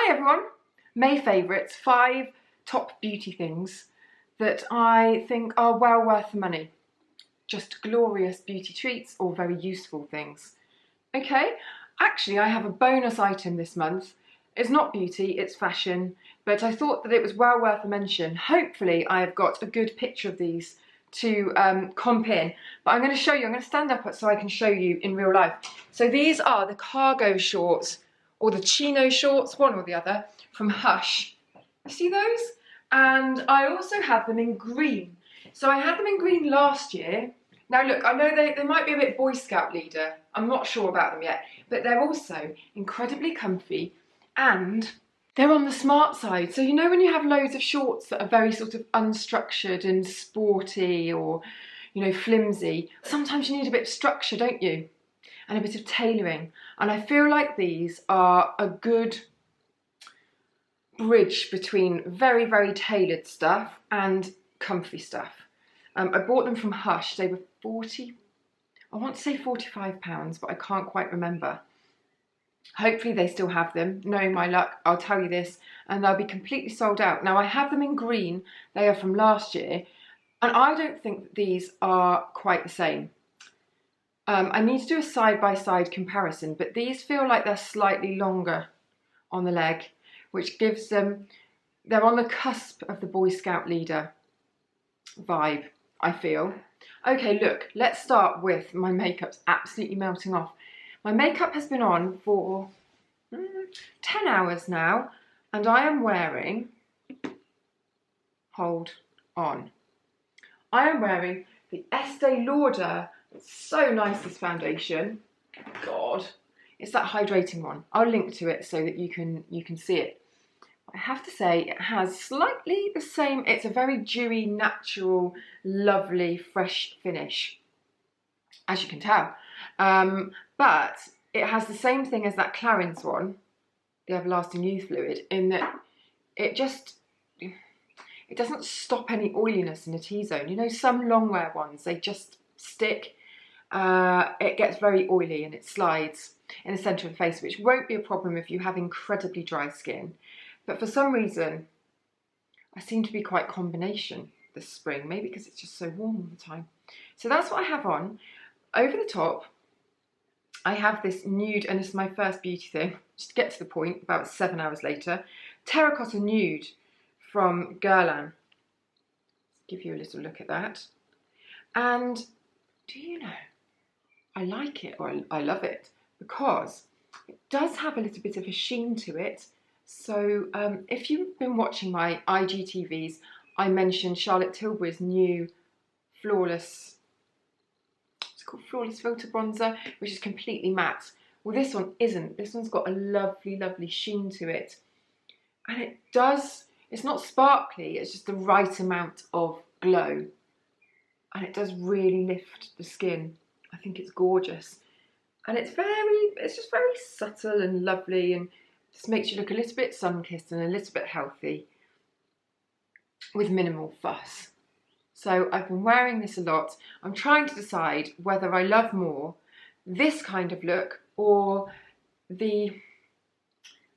Hi everyone! May favourites, 5 top beauty things that I think are well worth the money. Just glorious beauty treats or very useful things. Okay, actually I have a bonus item this month. It's not beauty, it's fashion, but I thought that it was well worth a mention. Hopefully I've got a good picture of these to comp in, but I'm going to show you, I'm going to stand up so I can show you in real life. So these are the cargo shorts, or the chino shorts, one or the other, from Hush. See those? And I also have them in green. So I had them in green last year. Now look, I know they might be a bit Boy Scout leader. I'm not sure about them yet, but they're also incredibly comfy and they're on the smart side. So you know when you have loads of shorts that are very sort of unstructured and sporty or, you know, flimsy, sometimes you need a bit of structure, don't you? And a bit of tailoring. And I feel like these are a good bridge between very, very tailored stuff and comfy stuff. I bought them from Hush. They were I want to say £45, but I can't quite remember. Hopefully they still have them. Knowing my luck, I'll tell you this, and they'll be completely sold out. Now I have them in green. They are from last year, and I don't think that these are quite the same. I need to do a side-by-side comparison, but these feel like they're slightly longer on the leg, which gives them, they're on the cusp of the Boy Scout leader vibe, I feel. Okay, look, let's start with my makeup's absolutely melting off. My makeup has been on for 10 hours now, and I am wearing, hold on, I am wearing the Estee Lauder. It's so nice, this foundation. God, it's that hydrating one. I'll link to it so that you can see it. I have to say it has slightly the same, it's a very dewy, natural, lovely, fresh finish, as you can tell. But it has the same thing as that Clarins one, the Everlasting Youth Fluid, in that it doesn't stop any oiliness in a T-zone. You know, some long wear ones, they just stick. It gets very oily and it slides in the centre of the face, which won't be a problem if you have incredibly dry skin. But for some reason, I seem to be quite combination this spring, maybe because it's just so warm all the time. So that's what I have on. Over the top, I have this nude, and this is my first beauty thing, just to get to the point, about 7 hours later, terracotta nude from Guerlain. Give you a little look at that. And do you know, I like it, or I love it, because it does have a little bit of a sheen to it. So if you've been watching my IGTVs, I mentioned Charlotte Tilbury's new Flawless, it's called Flawless Filter Bronzer, which is completely matte. Well, this one isn't. This one's got a lovely, lovely sheen to it. And it does, it's not sparkly, it's just the right amount of glow. And it does really lift the skin. I think it's gorgeous. And it's just very subtle and lovely, and just makes you look a little bit sun-kissed and a little bit healthy with minimal fuss. So I've been wearing this a lot. I'm trying to decide whether I love more this kind of look or the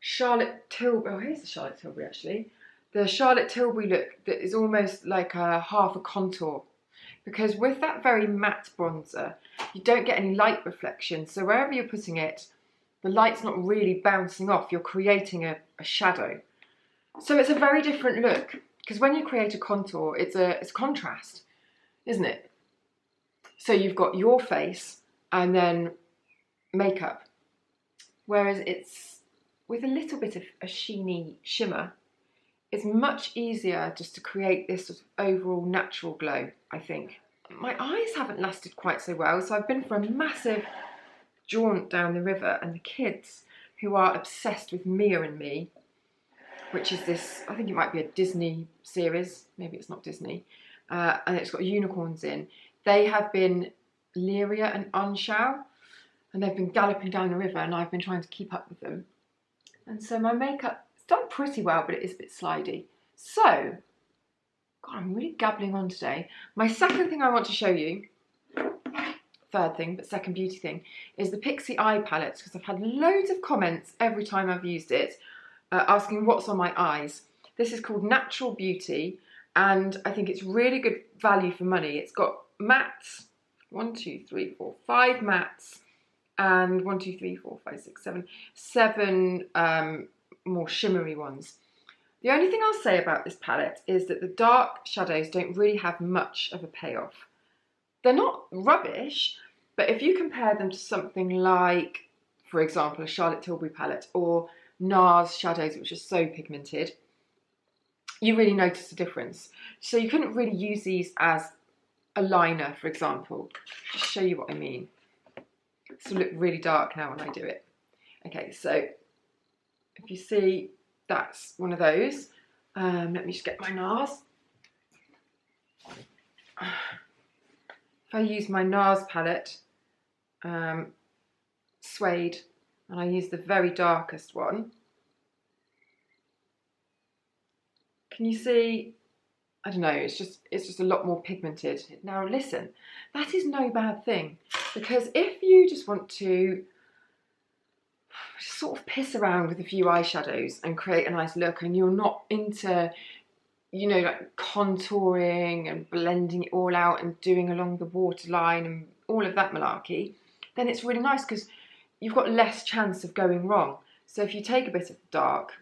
Charlotte Tilbury, oh here's the Charlotte Tilbury actually, the Charlotte Tilbury look that is almost like a half a contour. Because with that very matte bronzer, you don't get any light reflection. So wherever you're putting it, the light's not really bouncing off. You're creating a shadow. So it's a very different look. Because when you create a contour, it's a contrast, isn't it? So you've got your face and then makeup. Whereas it's with a little bit of a sheeny shimmer, it's much easier just to create this sort of overall natural glow, I think. My eyes haven't lasted quite so well, so I've been for a massive jaunt down the river, and the kids, who are obsessed with Mia and Me, which is this, I think it might be a Disney series, maybe it's not Disney, and it's got unicorns in. They have been Lyria and Anshao, and they've been galloping down the river, and I've been trying to keep up with them. And so my makeup, it's done pretty well, but it is a bit slidey. So, God, I'm really gabbling on today. My second thing I want to show you, third thing, but second beauty thing, is the Pixie eye palette, because I've had loads of comments every time I've used it. asking what's on my eyes. This is called Natural Beauty, and I think it's really good value for money. It's got mattes, 1, 2, 3, 4, 5 mattes, and 1, 2, 3, 4, 5, 6, 7 more shimmery ones. The only thing I'll say about this palette is that the dark shadows don't really have much of a payoff. They're not rubbish, but if you compare them to something like, for example, a Charlotte Tilbury palette or NARS shadows, which are so pigmented, you really notice the difference. So you couldn't really use these as a liner, for example. Just show you what I mean. This will look really dark now when I do it. Okay, so if you see, that's one of those. Let me just get my NARS. If I use my NARS palette, Suede, and I use the very darkest one, can you see? I don't know, it's just a lot more pigmented. Now listen, that is no bad thing, because if you just want to sort of piss around with a few eyeshadows and create a nice look, and you're not into, you know, like contouring and blending it all out and doing along the waterline and all of that malarkey, then it's really nice because you've got less chance of going wrong. So if you take a bit of the dark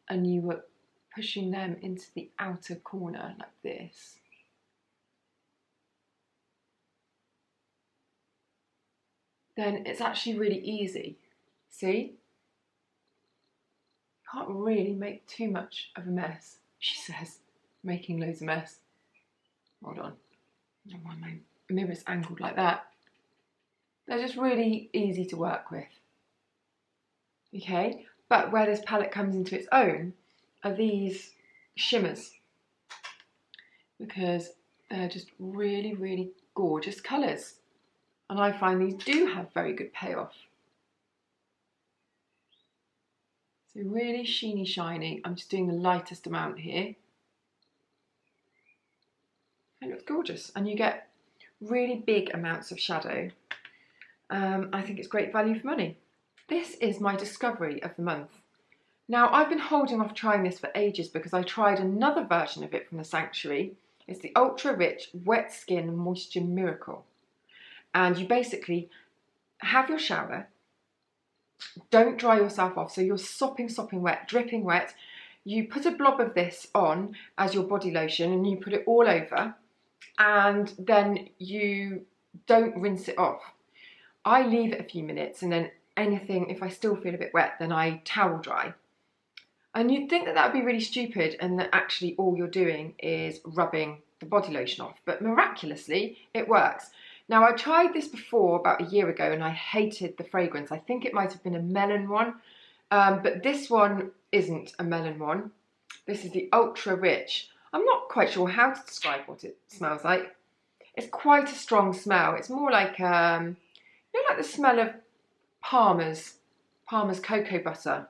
and you were pushing them into the outer corner like this, then it's actually really easy. See? Can't really make too much of a mess, she says, making loads of mess. Hold on. I don't know why my mirror's angled like that. They're just really easy to work with. Okay, but where this palette comes into its own are these shimmers, because they're just really, really gorgeous colours. And I find these do have very good payoff. So really sheeny, shiny. I'm just doing the lightest amount here. It looks gorgeous, and you get really big amounts of shadow. I think it's great value for money. This is my discovery of the month. Now, I've been holding off trying this for ages because I tried another version of it from the Sanctuary. It's the Ultra Rich Wet Skin Moisture Miracle. And you basically have your shower, don't dry yourself off, so you're sopping wet, dripping wet. You put a blob of this on as your body lotion and you put it all over, and then you don't rinse it off. I leave it a few minutes, and then anything, if I still feel a bit wet, then I towel dry. And you'd think that that would be really stupid and that actually all you're doing is rubbing the body lotion off, but miraculously it works. Now, I tried this before about a year ago and I hated the fragrance. I think it might have been a melon one, but this one isn't a melon one. This is the Ultra Rich. I'm not quite sure how to describe what it smells like. It's quite a strong smell. It's more like, you know, like the smell of Palmer's cocoa butter.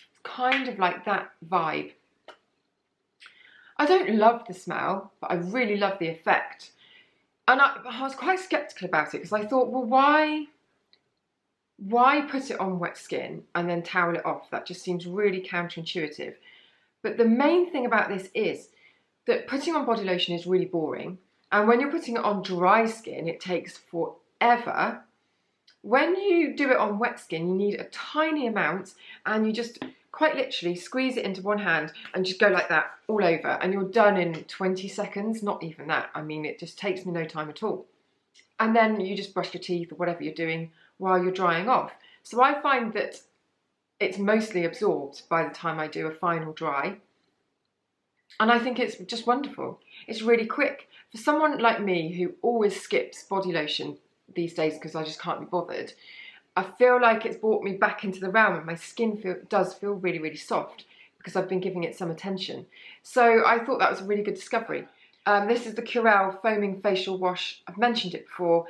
It's kind of like that vibe. I don't love the smell, but I really love the effect. And I was quite sceptical about it because I thought, well, why put it on wet skin and then towel it off? That just seems really counterintuitive. But the main thing about this is that putting on body lotion is really boring. And when you're putting it on dry skin, it takes forever. When you do it on wet skin, you need a tiny amount, and you just quite literally squeeze it into one hand and just go like that all over, and you're done in 20 seconds, not even that. I mean, it just takes me no time at all. And then you just brush your teeth or whatever you're doing while you're drying off. So I find that it's mostly absorbed by the time I do a final dry. And I think it's just wonderful. It's really quick. For someone like me who always skips body lotion these days because I just can't be bothered, I feel like it's brought me back into the realm, and my skin does feel really, really soft because I've been giving it some attention. So I thought that was a really good discovery. This is the Curel Foaming Facial Wash. I've mentioned it before.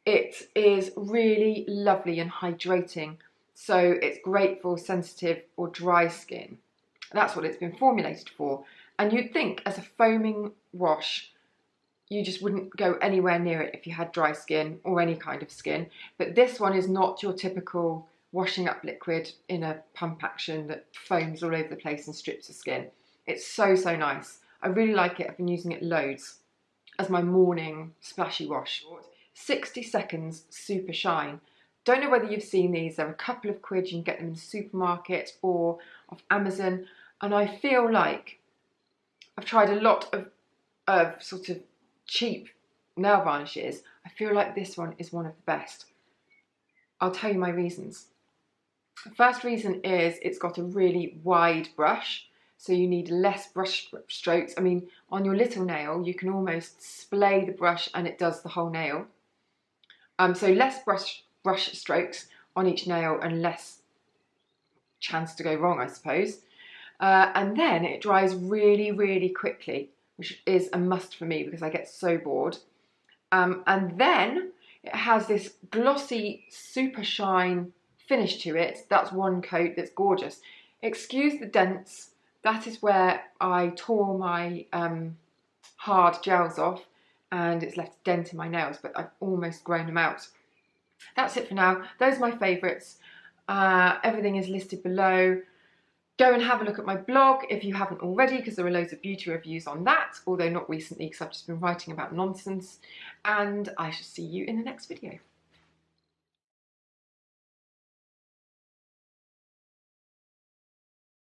It is really lovely and hydrating. So it's great for sensitive or dry skin. That's what it's been formulated for. And you'd think as a foaming wash, you just wouldn't go anywhere near it if you had dry skin or any kind of skin. But this one is not your typical washing up liquid in a pump action that foams all over the place and strips the skin. It's so, so nice. I really like it. I've been using it loads as my morning splashy wash. 60 seconds super shine. Don't know whether you've seen these. They're a couple of quid. You can get them in the supermarket or off Amazon. And I feel like I've tried a lot of sort of cheap nail varnishes. I feel like this one is one of the best. I'll tell you my reasons. The first reason is it's got a really wide brush, so you need less brush strokes. I mean, on your little nail, you can almost splay the brush and it does the whole nail. So less brush strokes on each nail and less chance to go wrong, I suppose. And then it dries really, really quickly, which is a must for me because I get so bored. And then it has this glossy, super shine finish to it. That's one coat that's gorgeous. Excuse the dents. That is where I tore my hard gels off and it's left a dent in my nails, but I've almost grown them out. That's it for now. Those are my favourites. Everything is listed below. Go and have a look at my blog if you haven't already, because there are loads of beauty reviews on that, although not recently because I've just been writing about nonsense. And I shall see you in the next video.